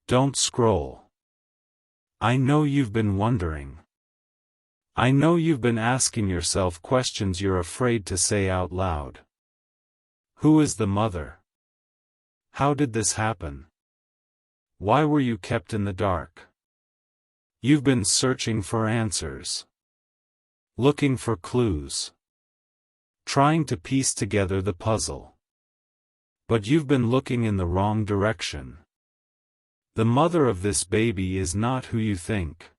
Don't scroll. I know you've been wondering. I know you've been asking yourself questions you're afraid to say out loud. Who is the mother? How did this happen? Why were you kept in the dark? You've been searching for answers. Looking for clues. Trying to piece together the puzzle. But you've been looking in the wrong direction. The mother of this baby is not who you think.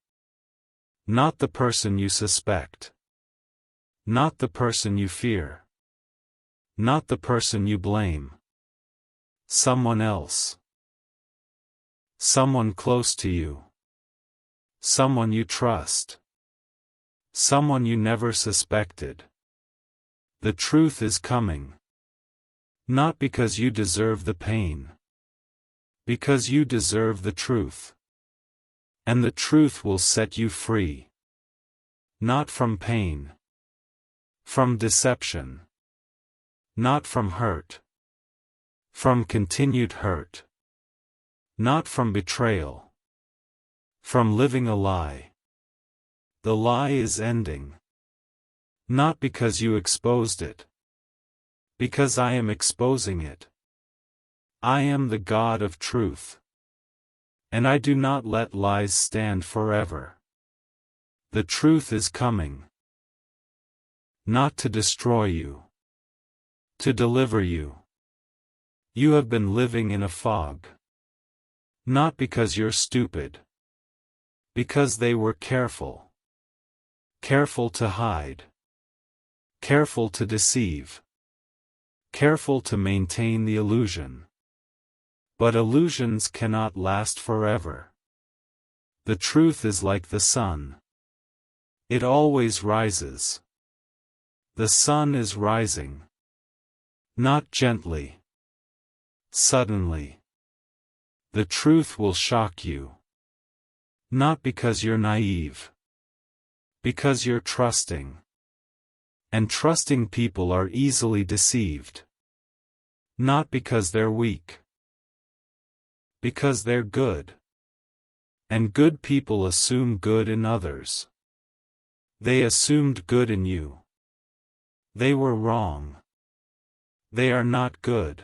Not the person you suspect. Not the person you fear. Not the person you blame. Someone else. Someone close to you. Someone you trust. Someone you never suspected. The truth is coming. Not because you deserve the pain. Because you deserve the truth. And the truth will set you free. Not from pain. From deception. Not from hurt. From continued hurt. Not from betrayal. From living a lie. The lie is ending. Not because you exposed it. Because I am exposing it. I am the God of truth. And I do not let lies stand forever. The truth is coming. Not to destroy you. To deliver you. You have been living in a fog. Not because you're stupid. Because they were careful. Careful to hide. Careful to deceive. Careful to maintain the illusion. But illusions cannot last forever. The truth is like the sun. It always rises. The sun is rising. Not gently. Suddenly. The truth will shock you. Not because you're naive. Because you're trusting. And trusting people are easily deceived. Not because they're weak. Because they're good. And good people assume good in others. They assumed good in you. They were wrong. They are not good.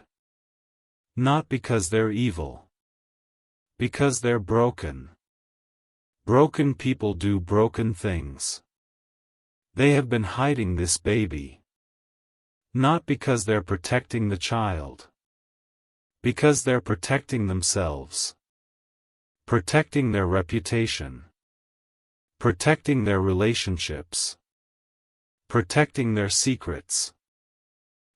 Not because they're evil. Because they're broken. Broken people do broken things. They have been hiding this baby. Not because they're protecting the child. Because they're protecting themselves. Protecting their reputation. Protecting their relationships. Protecting their secrets.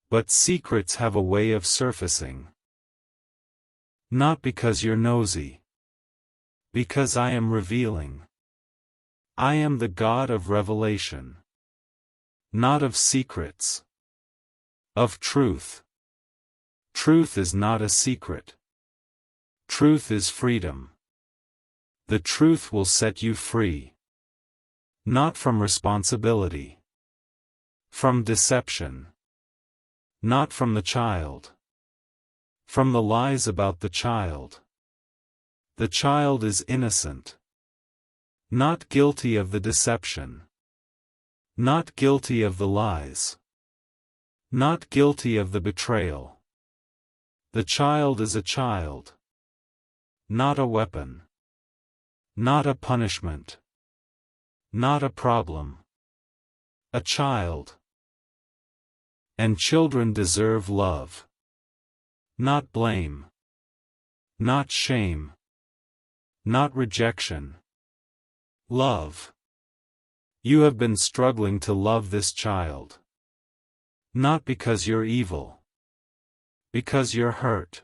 But secrets have a way of surfacing. Not because you're nosy. Because I am revealing. I am the God of revelation. Not of secrets. Of truth. Truth is not a secret. Truth is freedom. The truth will set you free. Not from responsibility. From deception. Not from the child. From the lies about the child. The child is innocent. Not guilty of the deception. Not guilty of the lies. Not guilty of the betrayal. The child is a child. Not a weapon. Not a punishment. Not a problem. A child. And children deserve love. Not blame. Not shame. Not rejection. Love. You have been struggling to love this child. Not because you're evil. Because you're hurt.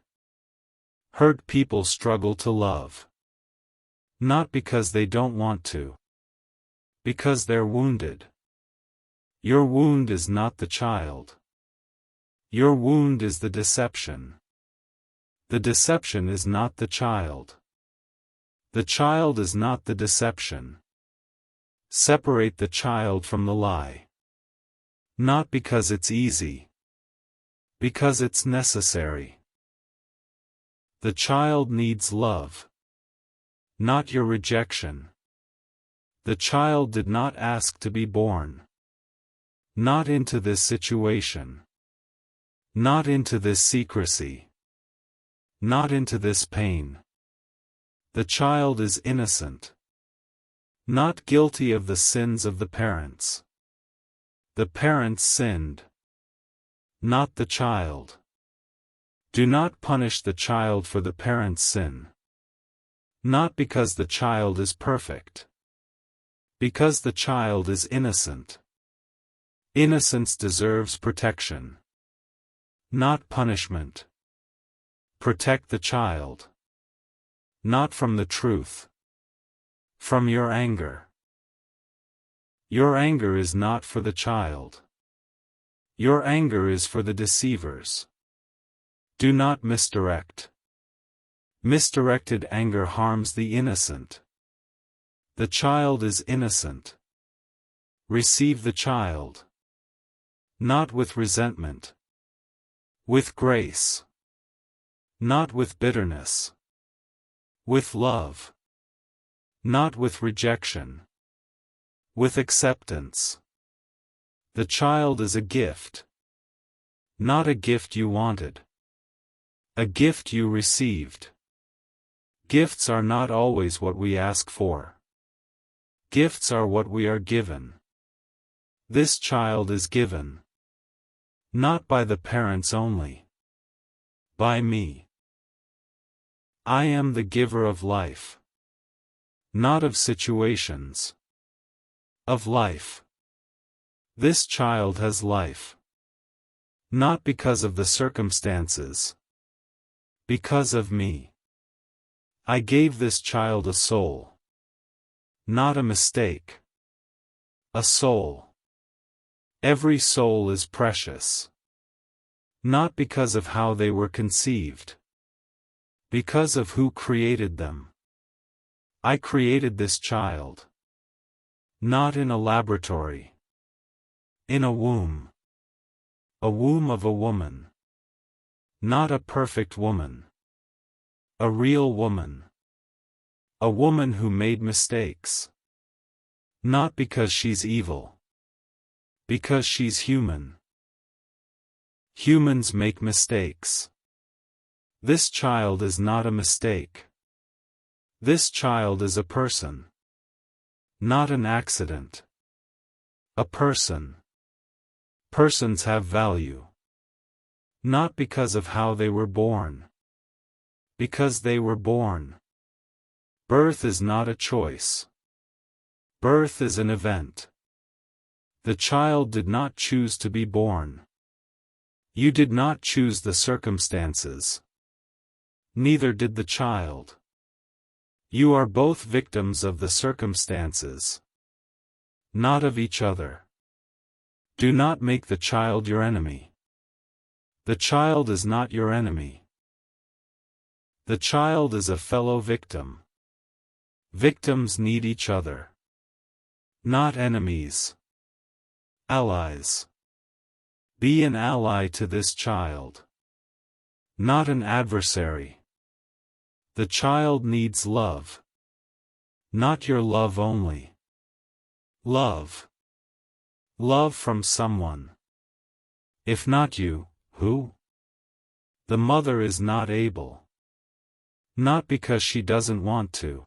Hurt people struggle to love. Not because they don't want to. Because they're wounded. Your wound is not the child. Your wound is the deception. The deception is not the child. The child is not the deception. Separate the child from the lie. Not because it's easy. Because it's necessary. The child needs love. not your rejection. The child did not ask to be born. Not into this situation. Not into this secrecy. Not into this pain. The child is innocent. Not guilty of the sins of the parents. The parents sinned. Not the child. Do not punish the child for the parents' sin. Not because the child is perfect. Because the child is innocent. Innocence deserves protection. Not punishment. Protect the child. Not from the truth. From your anger. Your anger is not for the child. Your anger is for the deceivers. Do not misdirect. Misdirected anger harms the innocent. The child is innocent. Receive the child. Not with resentment. With grace. Not with bitterness. With love. Not with rejection. With acceptance. The child is a gift. Not a gift you wanted. A gift you received. Gifts are not always what we ask for. Gifts are what we are given. This child is given. Not by the parents only. By me. I am the giver of life. Not of situations. Of life. This child has life. Not because of the circumstances. Because of me. I gave this child a soul. Not a mistake. A soul. Every soul is precious. Not because of how they were conceived. Because of who created them. I created this child. Not in a laboratory. In a womb. A womb of a woman. Not a perfect woman. A real woman. A woman who made mistakes. Not because she's evil. Because she's human. Humans make mistakes. This child is not a mistake. This child is a person. Not an accident. A person. Persons have value. Not because of how they were born. Because they were born. Birth is not a choice. Birth is an event. The child did not choose to be born. You did not choose the circumstances. Neither did the child. You are both victims of the circumstances. Not of each other. Do not make the child your enemy. The child is not your enemy. The child is a fellow victim. Victims need each other. Not enemies. Allies. Be an ally to this child. Not an adversary. The child needs love. Not your love only. Love. Love from someone. If not you, who? The mother is not able. Not because she doesn't want to.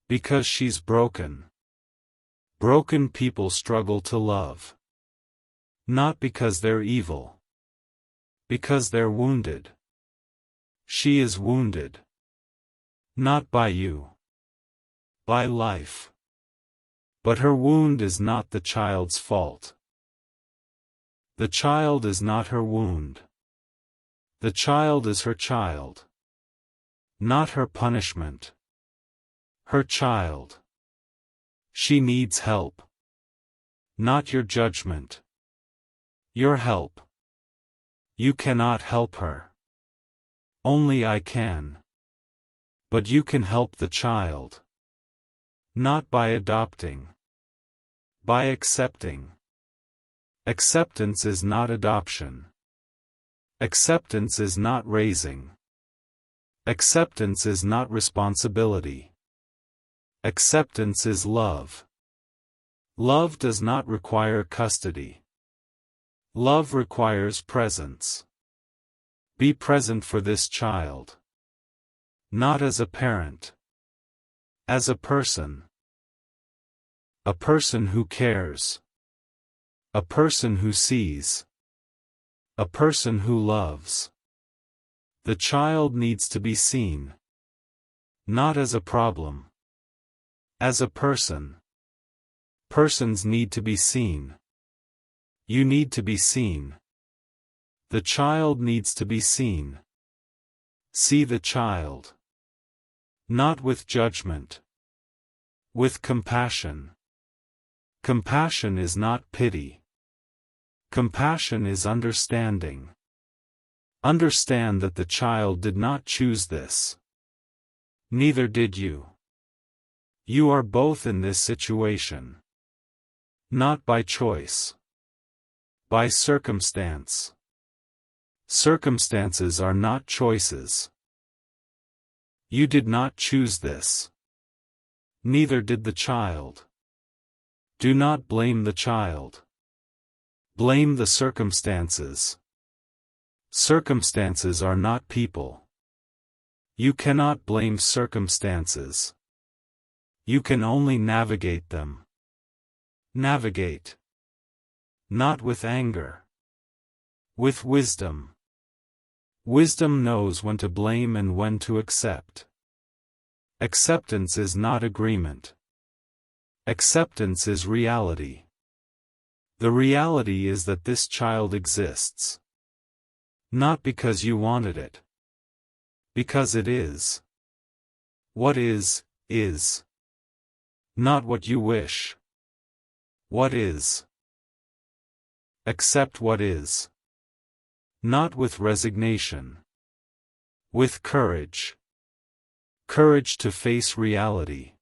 Because she's broken. Broken people struggle to love. Not because they're evil. Because they're wounded. She is wounded. Not by you. By life. But her wound is not the child's fault. The child is not her wound. The child is her child. Not her punishment. Her child. She needs help. Not your judgment. Your help. You cannot help her. Only I can. But you can help the child. Not by adopting. By accepting. Acceptance is not adoption. Acceptance is not raising. Acceptance is not responsibility. Acceptance is love. Love does not require custody. Love requires presence. Be present for this child. Not as a parent. As a person. A person who cares. A person who sees. A person who loves. The child needs to be seen. Not as a problem. As a person. Persons need to be seen. You need to be seen. The child needs to be seen. See the child. Not with judgment. With compassion. Compassion is not pity. Compassion is understanding. Understand that the child did not choose this. Neither did you. You are both in this situation. Not by choice. By circumstance. Circumstances are not choices. You did not choose this. Neither did the child. Do not blame the child. Blame the circumstances. Circumstances are not people. You cannot blame circumstances. You can only navigate them. Navigate. Not with anger. With wisdom. Wisdom knows when to blame and when to accept. Acceptance is not agreement. Acceptance is reality. The reality is that this child exists. Not because you wanted it. Because it is. What is, is. Not what you wish. What is. Accept what is. Not with resignation. With courage. Courage to face reality.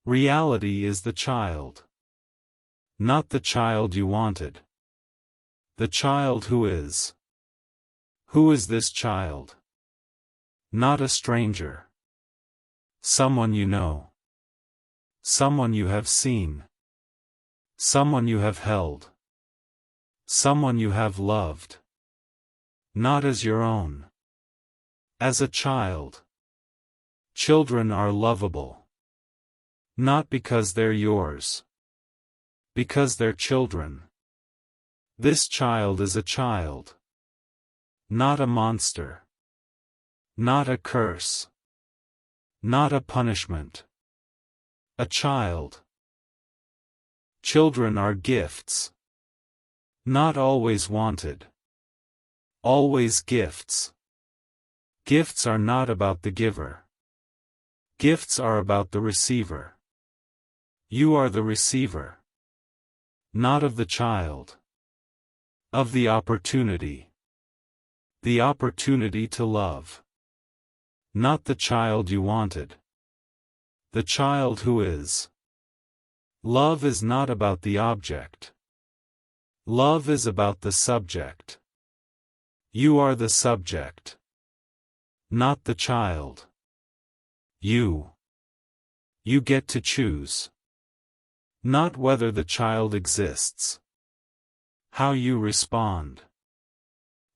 Reality is the child. Not the child you wanted. The child who is. Who is this child? Not a stranger. Someone you know. Someone you have seen. Someone you have held. Someone you have loved. Not as your own. As a child. Children are lovable. Not because they're yours. Because they're children. This child is a child. Not a monster. Not a curse. Not a punishment. A child. Children are gifts. Not always wanted. Always gifts. Gifts are not about the giver. Gifts are about the receiver. You are the receiver. Not of the child. Of the opportunity. The opportunity to love. Not the child you wanted. The child who is. Love is not about the object. Love is about the subject. You are the subject. Not the child. You. You get to choose. Not whether the child exists. How you respond.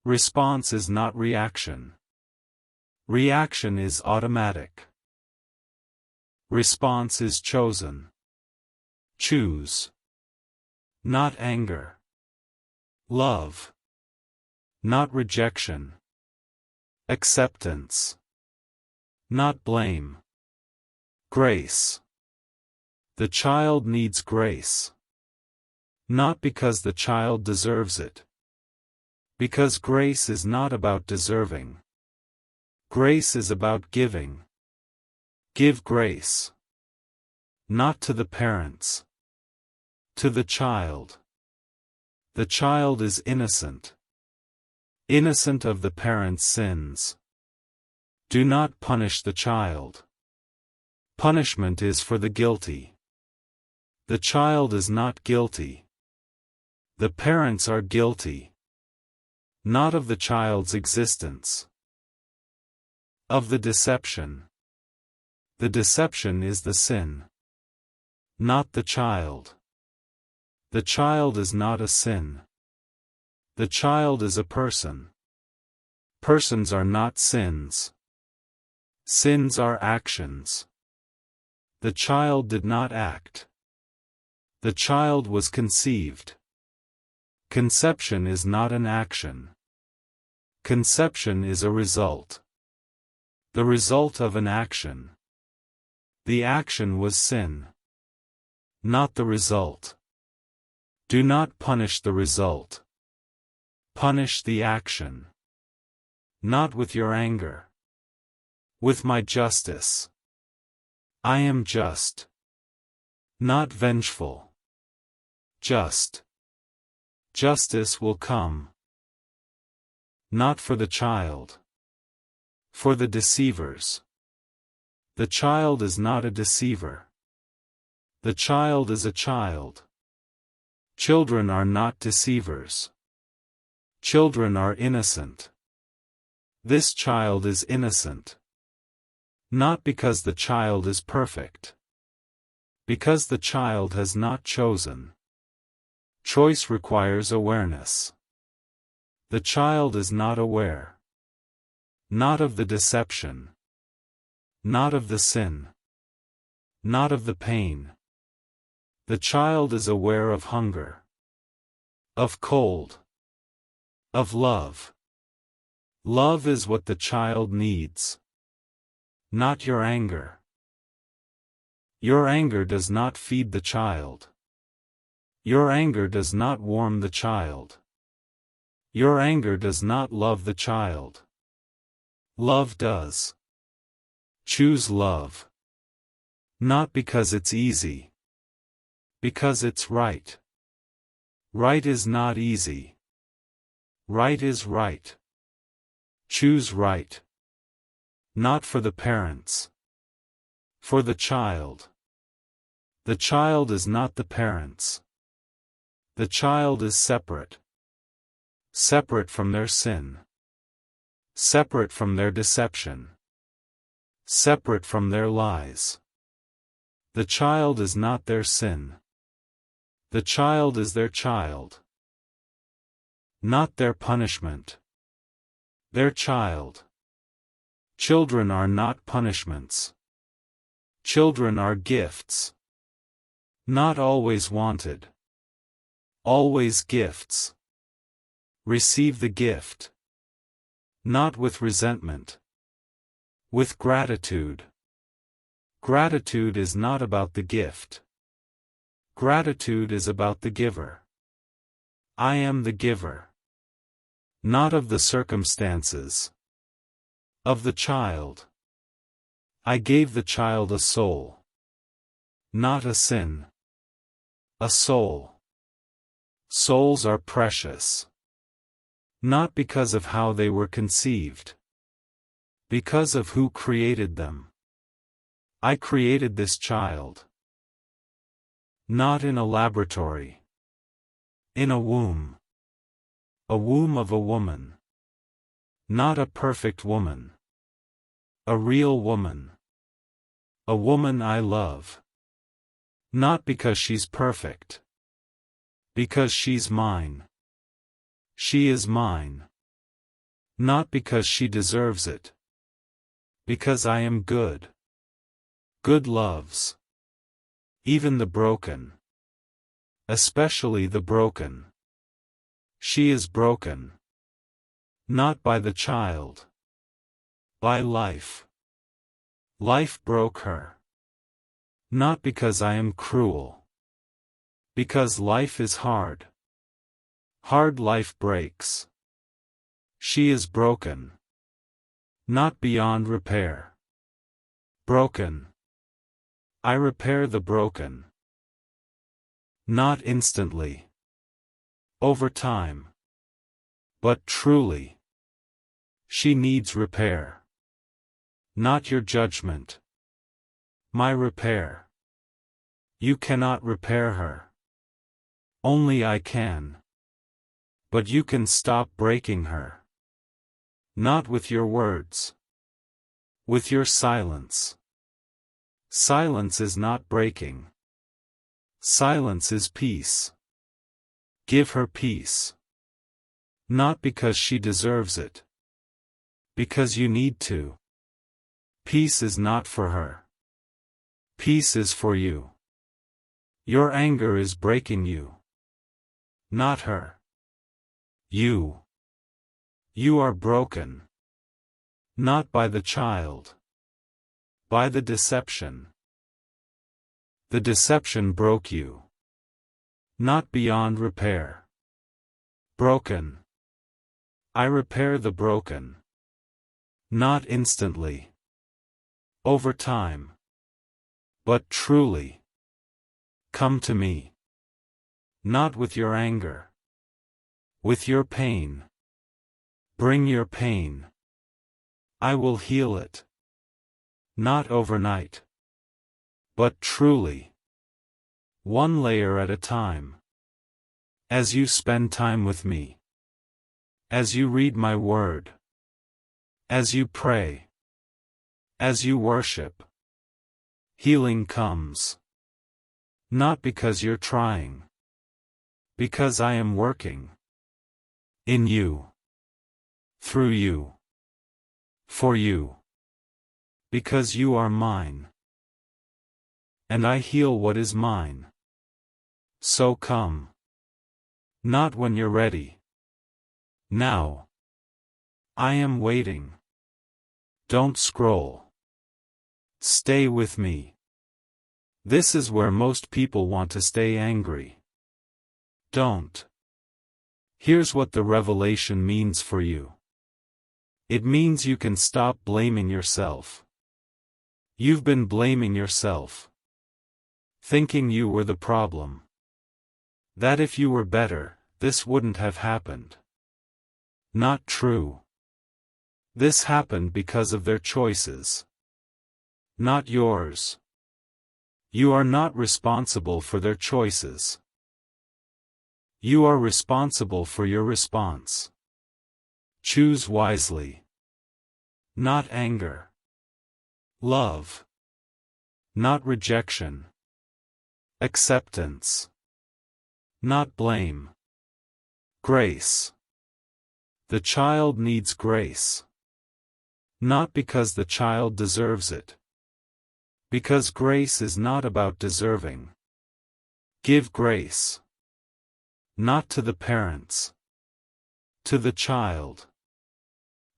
Response is not reaction. Reaction is automatic. Response is chosen. Choose. Not anger. Love. Not rejection. Acceptance. Not blame. Grace. The child needs grace. Not because the child deserves it. Because grace is not about deserving. Grace is about giving. Give grace. Not to the parents. To the child. The child is innocent. Innocent of the parents' sins. Do not punish the child. Punishment is for the guilty. The child is not guilty. The parents are guilty. Not of the child's existence. Of the deception. The deception is the sin, not the child. The child is not a sin. The child is a person. Persons are not sins. Sins are actions. The child did not act. The child was conceived. Conception is not an action. Conception is a result. The result of an action. The action was sin, not the result. Do not punish the result. Punish the action. Not with your anger. With my justice. I am just. Not vengeful. Just. Justice will come. Not for the child. For the deceivers. The child is not a deceiver. The child is a child. Children are not deceivers. Children are innocent. This child is innocent. Not because the child is perfect. Because the child has not chosen. Choice requires awareness. The child is not aware. Not of the deception. Not of the sin. Not of the pain. The child is aware of hunger. Of cold. Of love. Love is what the child needs. Not your anger. Your anger does not feed the child. Your anger does not warm the child. Your anger does not love the child. Love does. Choose love. Not because it's easy. Because it's right. Right is not easy. Right is right. Choose right. Not for the parents. For the child. The child is not the parents. The child is separate. Separate from their sin. Separate from their deception. Separate from their lies. The child is not their sin. The child is their child. Not their punishment. Their child. Children are not punishments. Children are gifts. Not always wanted. Always gifts. Receive the gift. Not with resentment. With gratitude. Gratitude is not about the gift. Gratitude is about the giver. I am the giver. Not of the circumstances. Of the child. I gave the child a soul. Not a sin. A soul. Souls are precious. Not because of how they were conceived. Because of who created them. I created this child. Not in a laboratory. In a womb. A womb of a woman. Not a perfect woman. A real woman. A woman I love. Not because she's perfect. Because she's mine. She is mine. Not because she deserves it. Because I am good. Good loves. Even the broken. Especially the broken. She is broken. Not by the child. By life. Life broke her. Not because I am cruel. Because life is hard. Hard life breaks. She is broken. Not beyond repair. Broken. I repair the broken. Not instantly. Over time. But truly. She needs repair. Not your judgment. My repair. You cannot repair her. Only I can. But you can stop breaking her. Not with your words. With your silence. Silence is not breaking. Silence is peace. Give her peace. Not because she deserves it. Because you need to. Peace is not for her. Peace is for you. Your anger is breaking you. Not her. You. You are broken. Not by the child. By the deception. The deception broke you. Not beyond repair. Broken. I repair the broken. Not instantly. Over time. But truly. Come to me. Not with your anger. With your pain. Bring your pain. I will heal it. Not overnight. But truly. One layer at a time. As you spend time with me. As you read my word. As you pray. As you worship. Healing comes. Not because you're trying. Because I am working. In you. Through you. For you. Because you are mine. And I heal what is mine. So come. Not when you're ready. Now. I am waiting. Don't scroll. Stay with me. This is where most people want to stay angry. Don't. Here's what the revelation means for you. It means you can stop blaming yourself. You've been blaming yourself. Thinking you were the problem. That if you were better, this wouldn't have happened. Not true. This happened because of their choices. Not yours. You are not responsible for their choices. You are responsible for your response. Choose wisely. Not anger. Love. Not rejection. Acceptance. Not blame. Grace. The child needs grace. Not because the child deserves it. Because grace is not about deserving. Give grace. Not to the parents. To the child.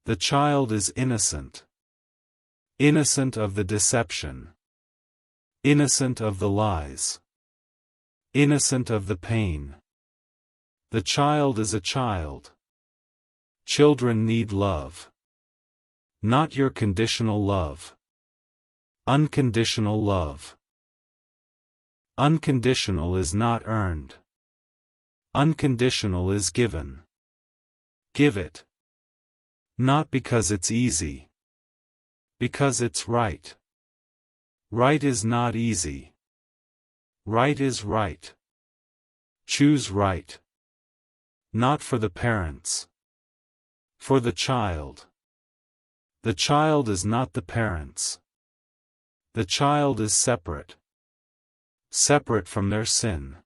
The child is innocent. Innocent of the deception. Innocent of the lies. Innocent of the pain. The child is a child. Children need love. Not your conditional love. Unconditional love. Unconditional is not earned. Unconditional is given. Give it. Not because it's easy. Because it's right. Right is not easy. Right is right. Choose right. Not for the parents. For the child. The child is not the parents. The child is separate. Separate from their sin.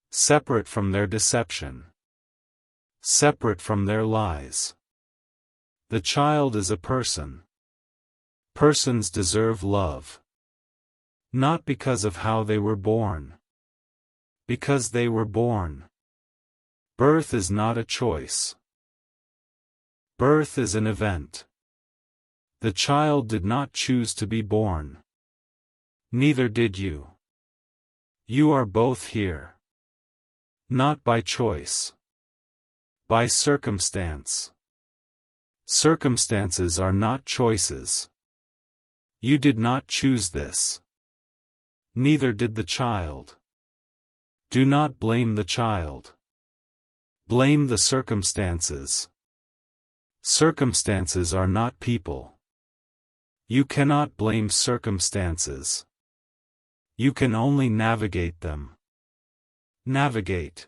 Separate from their deception. Separate from their lies. The child is a person. Persons deserve love. Not because of how they were born. Because they were born. Birth is not a choice. Birth is an event. The child did not choose to be born. Neither did you. You are both here. Not by choice. By circumstance. Circumstances are not choices. You did not choose this. Neither did the child. Do not blame the child. Blame the circumstances. Circumstances are not people. You cannot blame circumstances. You can only navigate them. Navigate.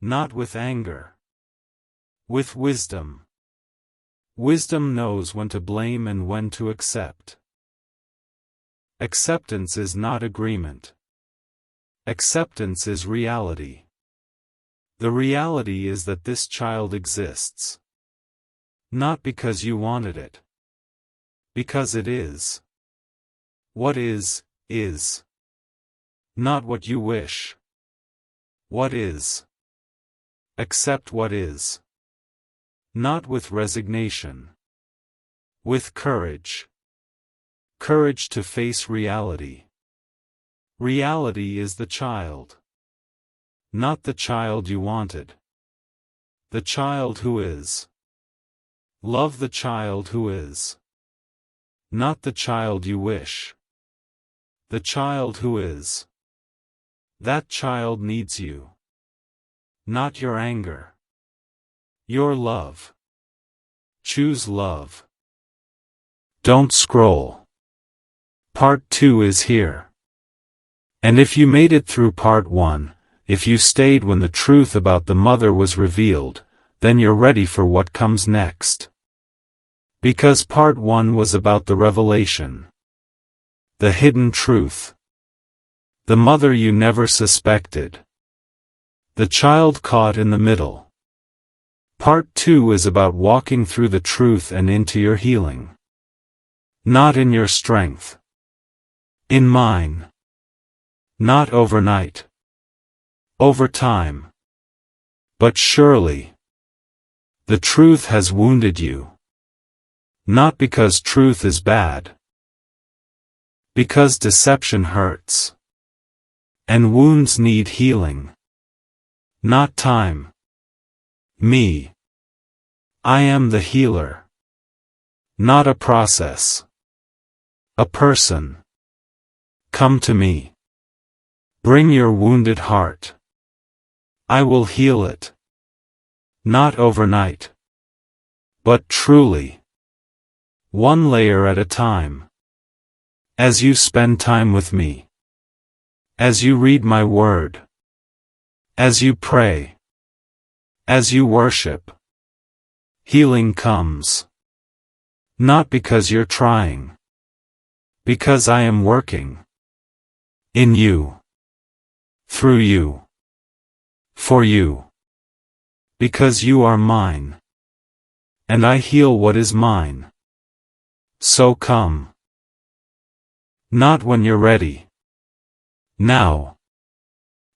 Not with anger. With wisdom. Wisdom knows when to blame and when to accept. Acceptance is not agreement. Acceptance is reality. The reality is that this child exists. Not because you wanted it. Because it is. What is, is. Not what you wish. What is. Accept what is. Not with resignation. With courage. Courage to face reality. Reality is the child. Not the child you wanted. The child who is. Love the child who is. Not the child you wish. The child who is. That child needs you. Not your anger. Your love. Choose love. Don't scroll. Part 2 is here. And if you made it through Part 1, if you stayed when the truth about the mother was revealed, then you're ready for what comes next. Because Part 1 was about the revelation. The hidden truth. The mother you never suspected. The child caught in the middle. Part 2 is about walking through the truth and into your healing. Not in your strength. In mine. Not overnight. Over time. But surely. The truth has wounded you. Not because truth is bad. Because deception hurts. And wounds need healing. Not time. Me. I am the healer. Not a process. A person. Come to me. Bring your wounded heart. I will heal it. Not overnight. But truly. One layer at a time. As you spend time with me. As you read my word. As you pray. As you worship. Healing comes. Not because you're trying. Because I am working. In you. Through you. For you. Because you are mine. And I heal what is mine. So come. Not when you're ready. Now.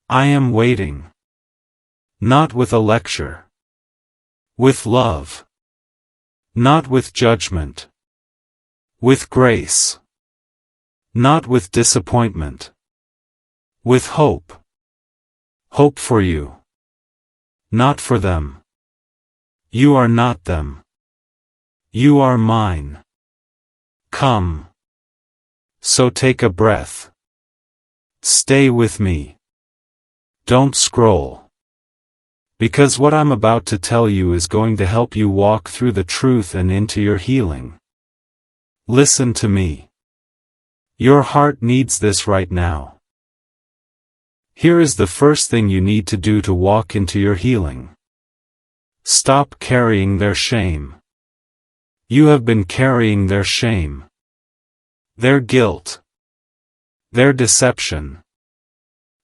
I am waiting. Not with a lecture. With love. Not with judgment. With grace. Not with disappointment. With hope. Hope for you. Not for them. You are not them. You are mine. Come. So take a breath. Stay with me. Don't scroll. Because what I'm about to tell you is going to help you walk through the truth and into your healing. Listen to me. Your heart needs this right now. Here is the first thing you need to do to walk into your healing. Stop carrying their shame. You have been carrying their shame. Their guilt. Their deception.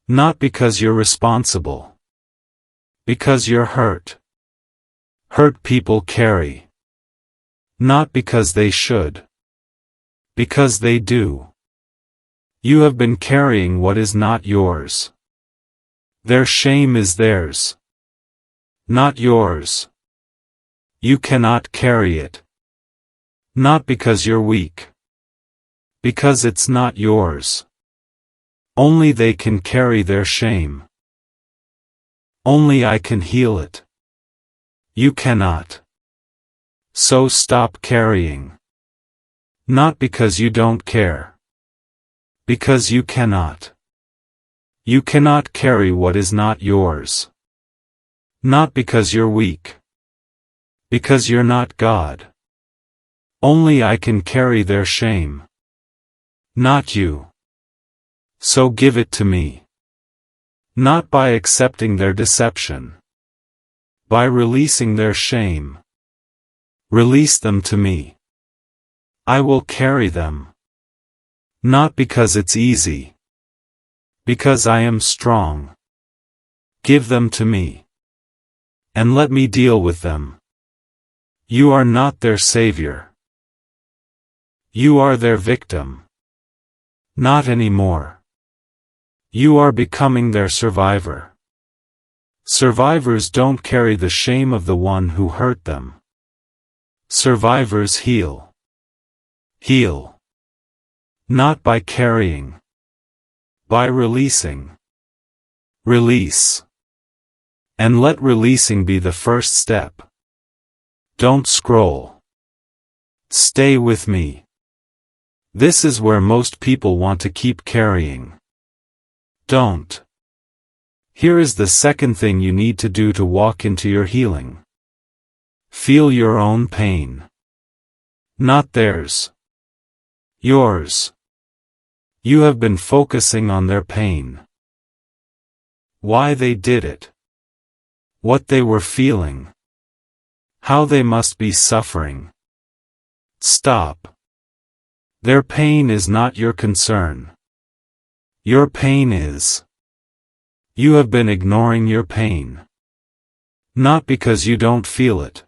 Not because you're responsible. Because you're hurt. Hurt people carry. Not because they should. Because they do. You have been carrying what is not yours. Their shame is theirs. Not yours. You cannot carry it. Not because you're weak. Because it's not yours. Only they can carry their shame. Only I can heal it. You cannot. So stop carrying. Not because you don't care. Because you cannot. You cannot carry what is not yours. Not because you're weak. Because you're not God. Only I can carry their shame. Not you. So give it to me. Not by accepting their deception. By releasing their shame. Release them to me. I will carry them. Not because it's easy. Because I am strong. Give them to me. And let me deal with them. You are not their savior. You are their victim. Not anymore. You are becoming their survivor. Survivors don't carry the shame of the one who hurt them. Survivors heal. Heal. Not by carrying. By releasing. Release. And let releasing be the first step. Don't scroll. Stay with me. This is where most people want to keep carrying. Don't. Here is the second thing you need to do to walk into your healing. Feel your own pain. Not theirs. Yours. You have been focusing on their pain. Why they did it. What they were feeling. How they must be suffering. Stop. Their pain is not your concern. Your pain is. You have been ignoring your pain. Not because you don't feel it.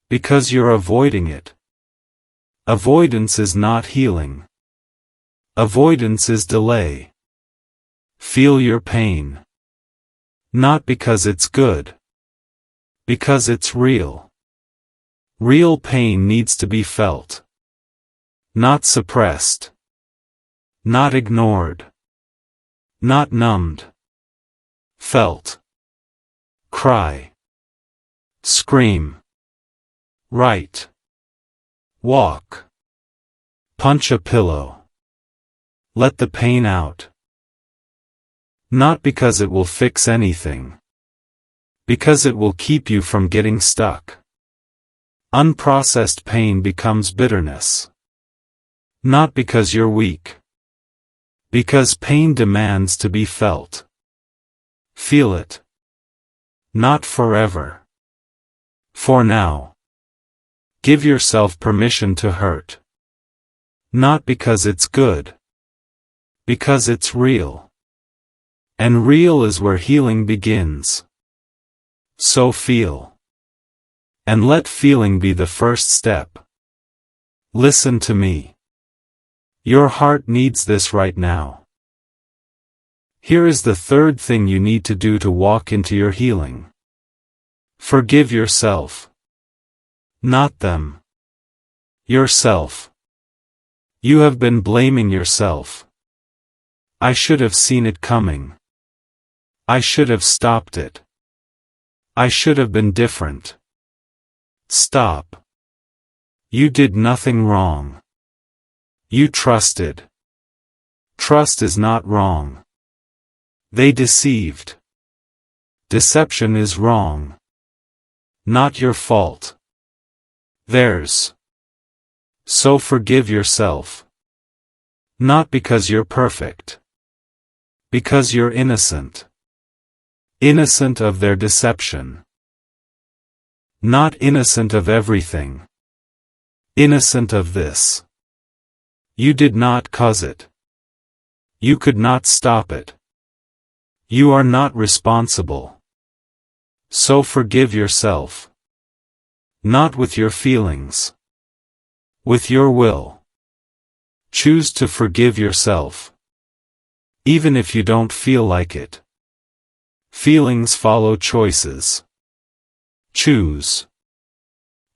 Because you're avoiding it. Avoidance is not healing. Avoidance is delay. Feel your pain. Not because it's good. Because it's real. Real pain needs to be felt. Not suppressed. Not ignored. Not numbed. Felt. Cry. Scream. Write. Walk. Punch a pillow. Let the pain out. Not because it will fix anything. Because it will keep you from getting stuck. Unprocessed pain becomes bitterness. Not because you're weak. Because pain demands to be felt. Feel it. Not forever. For now. Give yourself permission to hurt. Not because it's good. Because it's real. And real is where healing begins. So feel. And let feeling be the first step. Listen to me. Your heart needs this right now. Here is the third thing you need to do to walk into your healing. Forgive yourself. Not them. Yourself. You have been blaming yourself. I should have seen it coming. I should have stopped it. I should have been different. Stop. You did nothing wrong. You trusted. Trust is not wrong. They deceived. Deception is wrong. Not your fault. Theirs. So forgive yourself. Not because you're perfect. Because you're innocent. Innocent of their deception. Not innocent of everything. Innocent of this. You did not cause it. You could not stop it. You are not responsible. So forgive yourself. Not with your feelings. With your will. Choose to forgive yourself. Even if you don't feel like it. Feelings follow choices. Choose.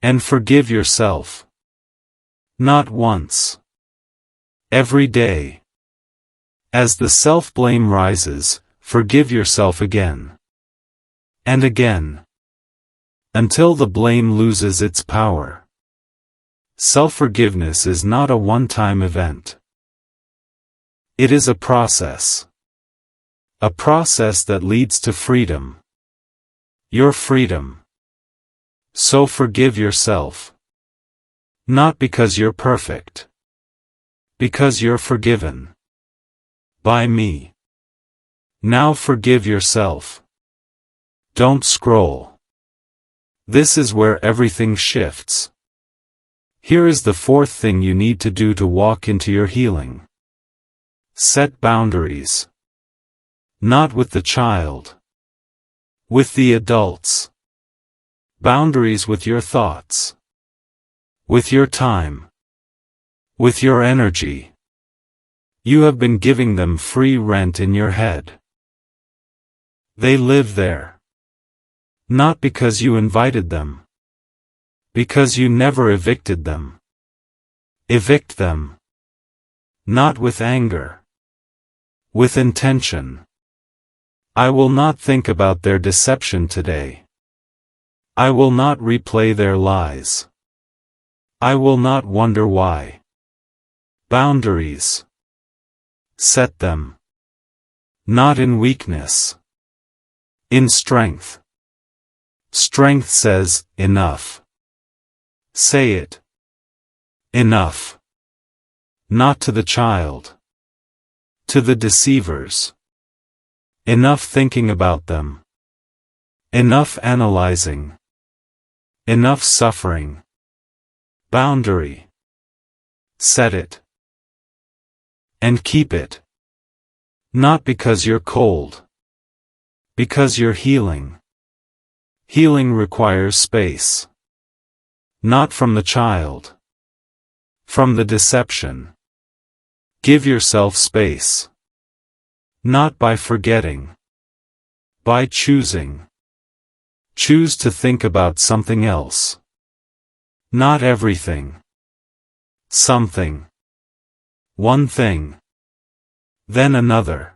And forgive yourself. Not once. Every day. As the self-blame rises, forgive yourself again. And again. Until the blame loses its power. Self-forgiveness is not a one-time event. It is a process. A process that leads to freedom. Your freedom. So forgive yourself. Not because you're perfect. Because you're forgiven. By me. Now forgive yourself. Don't scroll. This is where everything shifts. Here is the fourth thing you need to do to walk into your healing. Set boundaries. Not with the child. With the adults. Boundaries with your thoughts. With your time. With your energy. You have been giving them free rent in your head. They live there. Not because you invited them. Because you never evicted them. Evict them. Not with anger. With intention. I will not think about their deception today. I will not replay their lies. I will not wonder why. Boundaries. Set them. Not in weakness. In strength. Strength says, enough. Say it. Enough. Not to the child. To the deceivers. Enough thinking about them. Enough analyzing. Enough suffering. Boundary. Set it. And keep it. Not because you're cold. Because you're healing. Healing requires space. Not from the child. From the deception. Give yourself space. Not by forgetting. By choosing. Choose to think about something else. Not everything. Something. One thing. Then another.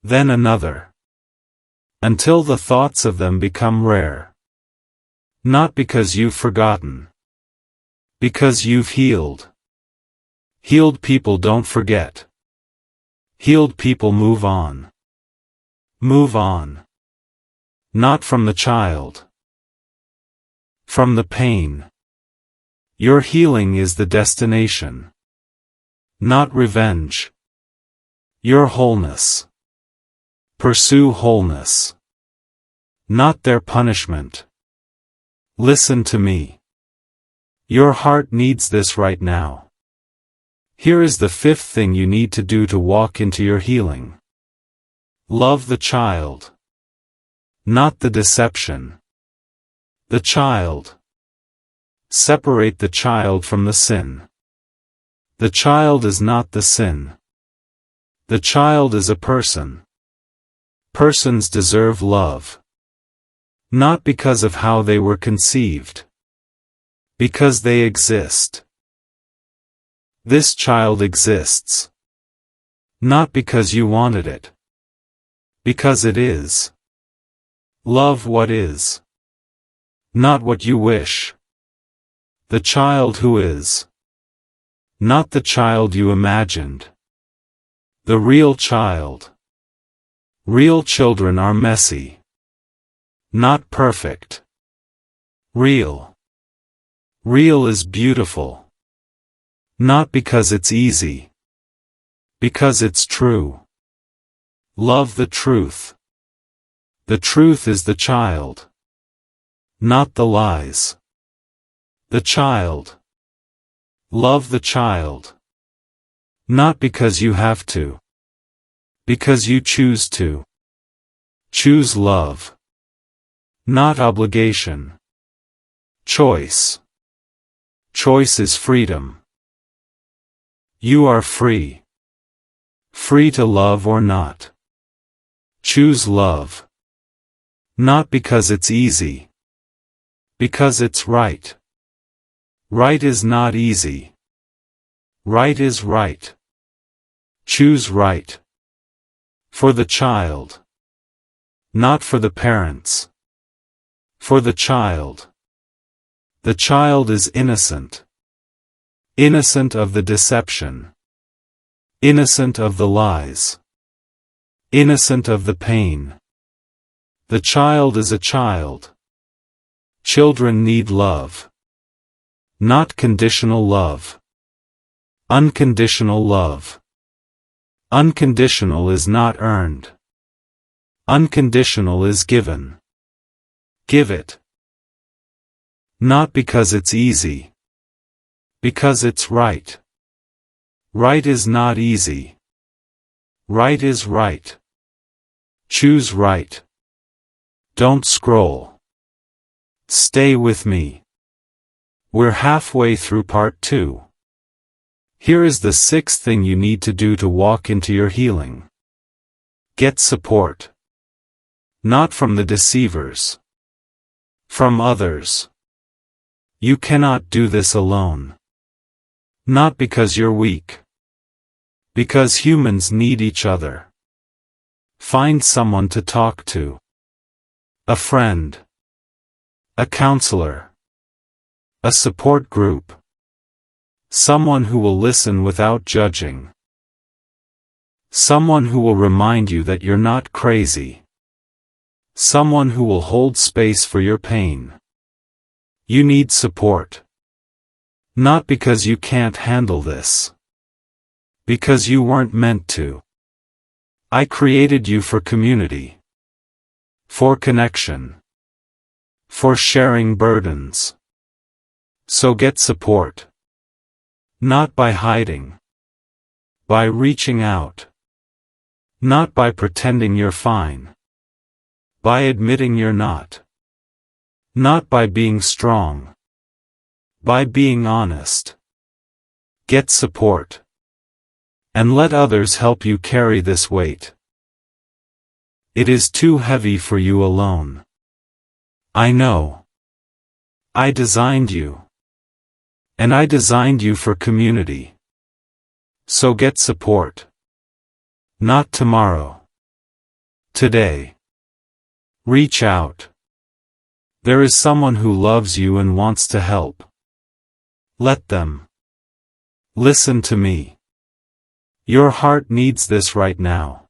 Then another. Until the thoughts of them become rare. Not because you've forgotten. Because you've healed. Healed people don't forget. Healed people move on. Move on. Not from the child. From the pain. Your healing is the destination. Not revenge. Your wholeness. Pursue wholeness. Not their punishment. Listen to me. Your heart needs this right now. Here is the fifth thing you need to do to walk into your healing. Love the child. Not the deception. The child. Separate the child from the sin. The child is not the sin. The child is a person. Persons deserve love. Not because of how they were conceived. Because they exist. This child exists. Not because you wanted it. Because it is. Love what is. Not what you wish. The child who is. Not the child you imagined. The real child. Real children are messy. Not perfect. Real. Real is beautiful. Not because it's easy. Because it's true. Love the truth. The truth is the child. Not the lies. The child. Love the child. Not because you have to. Because you choose to. Choose love. Not obligation. Choice. Choice is freedom. You are free. Free to love or not. Choose love. Not because it's easy. Because it's right. Right is not easy. Right is right. Choose right. For the child. Not for the parents. For the child. The child is innocent. Innocent of the deception. Innocent of the lies. Innocent of the pain. The child is a child. Children need love. Not conditional love. Unconditional love. Unconditional is not earned. Unconditional is given. Give it. Not because it's easy. Because it's right. Right is not easy. Right is right. Choose right. Don't scroll. Stay with me. We're halfway through part 2. Here is the 6th thing you need to do to walk into your healing. Get support. Not from the deceivers. From others. You cannot do this alone. Not because you're weak. Because humans need each other. Find someone to talk to. A friend. A counselor. A support group. Someone who will listen without judging. Someone who will remind you that you're not crazy. Someone who will hold space for your pain. You need support. Not because you can't handle this. Because you weren't meant to. I created you for community. For connection. For sharing burdens. So get support. Not by hiding. By reaching out. Not by pretending you're fine. By admitting you're not. Not by being strong. By being honest. Get support. And let others help you carry this weight. It is too heavy for you alone. I know. I designed you. And I designed you for community. So get support. Not tomorrow. Today. Reach out. There is someone who loves you and wants to help. Let them. Listen to me. Your heart needs this right now.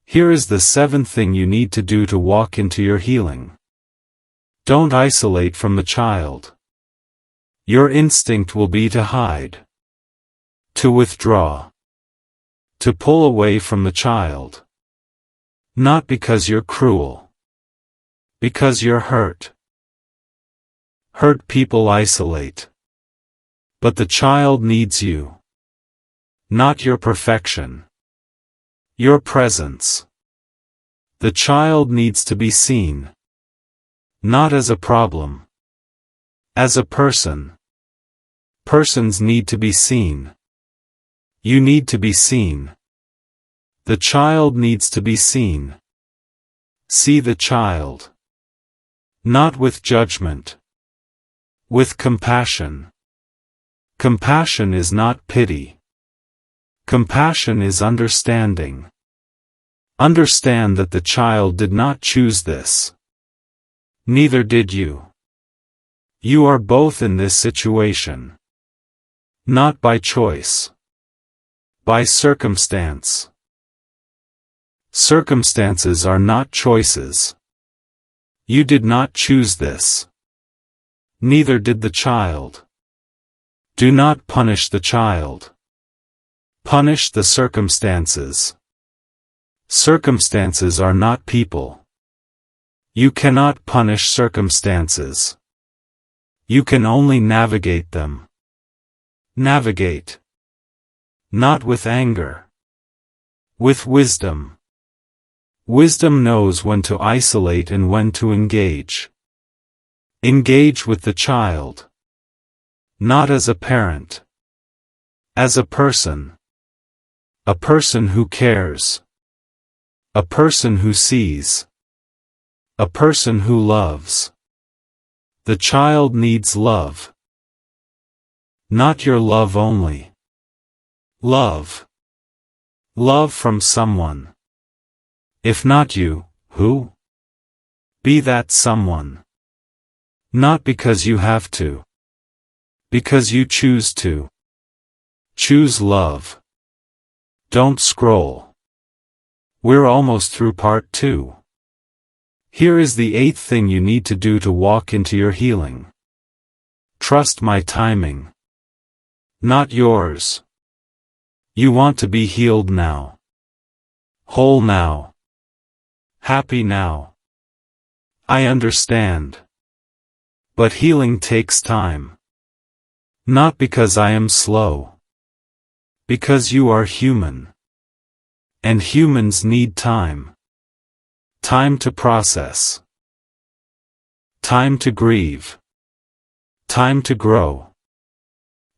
Here is the 7th thing you need to do to walk into your healing. Don't isolate from the child. Your instinct will be to hide. To withdraw. To pull away from the child. Not because you're cruel. Because you're hurt. Hurt people isolate. But the child needs you. Not your perfection. Your presence. The child needs to be seen. Not as a problem. As a person. Persons need to be seen. You need to be seen. The child needs to be seen. See the child. Not with judgment. With compassion. Compassion is not pity. Compassion is understanding. Understand that the child did not choose this. Neither did you. You are both in this situation. Not by choice. By circumstance. Circumstances are not choices. You did not choose this. Neither did the child. Do not punish the child. Punish the circumstances. Circumstances are not people. You cannot punish circumstances. You can only navigate them. Navigate. Not with anger. With wisdom. Wisdom knows when to isolate and when to engage. Engage with the child. Not as a parent. As a person. A person who cares. A person who sees. A person who loves. The child needs love. Not your love only. Love. Love from someone. If not you, who? Be that someone. Not because you have to. Because you choose to. Choose love. Don't scroll. We're almost through part 2. Here is the 8th thing you need to do to walk into your healing. Trust my timing. Not yours. You want to be healed now. Whole now. Happy now. I understand. But healing takes time. Not because I am slow. Because you are human. And humans need time. Time to process. Time to grieve. Time to grow.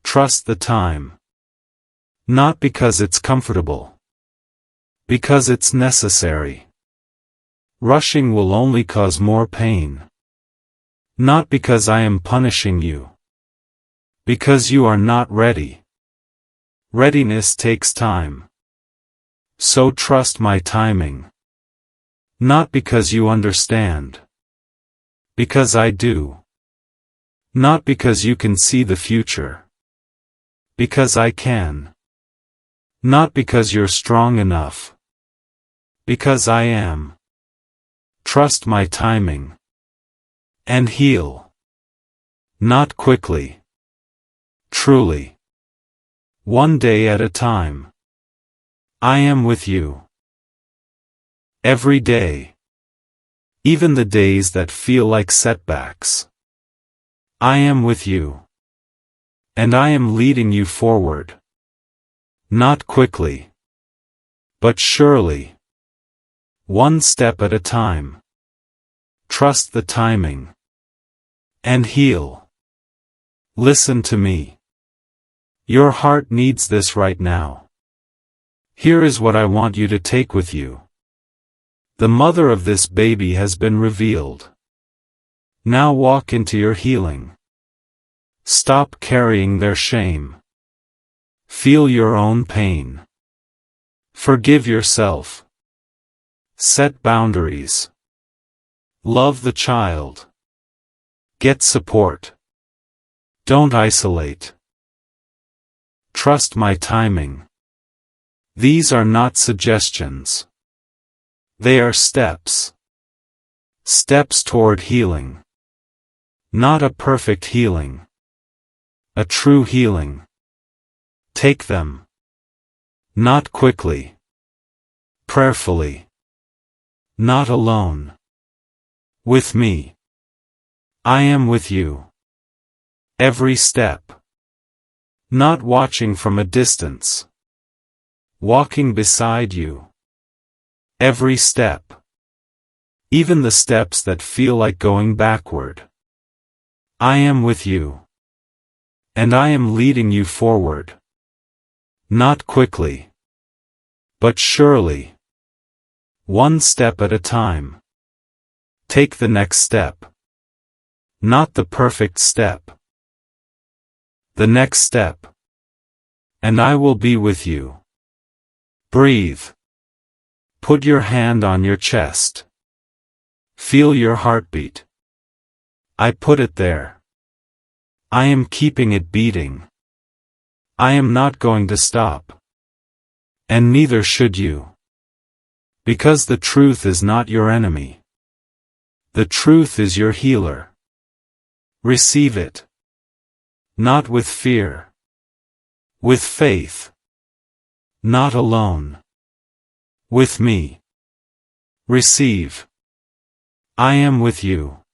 Trust the time. Not because it's comfortable. Because it's necessary. Rushing will only cause more pain. Not because I am punishing you. Because you are not ready. Readiness takes time. So trust my timing. Not because you understand. Because I do. Not because you can see the future. Because I can. Not because you're strong enough. Because I am. Trust my timing. And heal. Not quickly. Truly. One day at a time. I am with you. Every day. Even the days that feel like setbacks. I am with you. And I am leading you forward. Not quickly. But surely. One step at a time. Trust the timing. And heal. Listen to me. Your heart needs this right now. Here is what I want you to take with you. The mother of this baby has been revealed. Now walk into your healing. Stop carrying their shame. Feel your own pain. Forgive yourself. Set boundaries. Love the child. Get support. Don't isolate. Trust my timing. These are not suggestions. They are steps. Steps toward healing. Not a perfect healing. A true healing. Take them. Not quickly. Prayerfully. Not alone. With me. I am with you. Every step. Not watching from a distance. Walking beside you. Every step. Even the steps that feel like going backward. I am with you. And I am leading you forward. Not quickly. But surely. One step at a time. Take the next step. Not the perfect step. The next step. And I will be with you. Breathe. Put your hand on your chest. Feel your heartbeat. I put it there. I am keeping it beating. I am not going to stop. And neither should you. Because the truth is not your enemy. The truth is your healer. Receive it. Not with fear. With faith. Not alone. With me. Receive. I am with you.